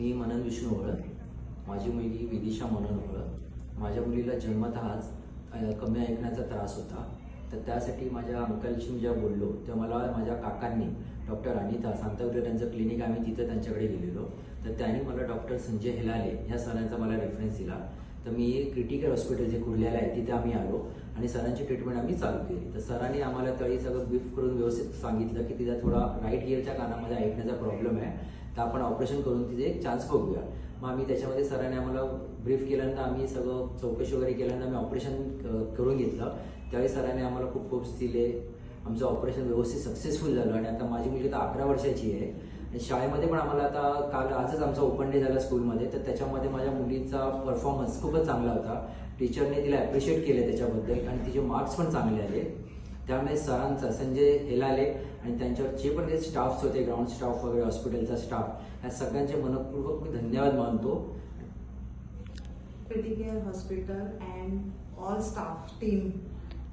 मी मनन विष्णू ओळ, माझी मुलगी विदिशा मनन ओळ. माझ्या मुलीला जन्मतःच कमी ऐकण्याचा त्रास होता. तर त्यासाठी माझ्या अंकलशी मी जेव्हा बोललो तेव्हा मला माझ्या काकांनी डॉक्टर अनिता सांताक्रूज त्यांचं क्लिनिक आम्ही तिथं त्यांच्याकडे गेलेलो. तर त्यांनी मला डॉक्टर संजय हेलाले ह्या सरांचा मला रेफरन्स दिला. तर मी क्रिटिकल हॉस्पिटल जे कुर्ल्याला आहे तिथे आम्ही आलो आणि सरांची ट्रीटमेंट आम्ही चालू केली. तर सरांनी आम्हाला तरी सगळं ब्रीफ करून व्यवस्थित सांगितलं की तिचा थोडा राईट इयरच्या कानामध्ये ऐकण्याचा प्रॉब्लेम आहे, तर आपण ऑपरेशन करून तिथे एक चान्स बघूया. मग आम्ही त्याच्यामध्ये सरांनी आम्हाला ब्रीफ केल्यानंतर आम्ही सगळं चौकशी वगैरे केल्यानंतर आम्ही ऑपरेशन करून घेतलं. त्यावेळी सरांनी आम्हाला खूप होप्स दिले. आमचं ऑपरेशन व्यवस्थित सक्सेसफुल झालं आणि आता माझी मुलगी तर 11 वर्षाची आहे आणि शाळेमध्ये पण आम्हाला आता आजच आमचा ओपन डे झाला स्कूलमध्ये. तर त्याच्यामध्ये माझ्या मुलीचा परफॉर्मन्स खूपच चांगला होता. टीचरने तिला ॲप्रिशिएट केले त्याच्याबद्दल आणि तिचे मार्क्स पण चांगले आले. त्यामुळे सरांचा संजय हेलाले आणि त्यांच्यावर जे पण काही स्टाफ्स होते, ग्राउंड स्टाफ वगैरे, हॉस्पिटलचा स्टाफ, ह्या सगळ्यांचे मनपूर्वक मी धन्यवाद मानतो. Critical hospital and all staff team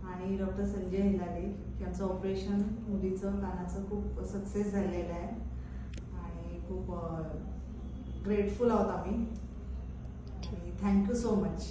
आणि डॉक्टर संजय हेलाले यांचं ऑपरेशन मुलीचं कानाचं खूप सक्सेस झालेलं आहे आणि खूप ग्रेटफुल आहोत आम्ही. Thank you so much.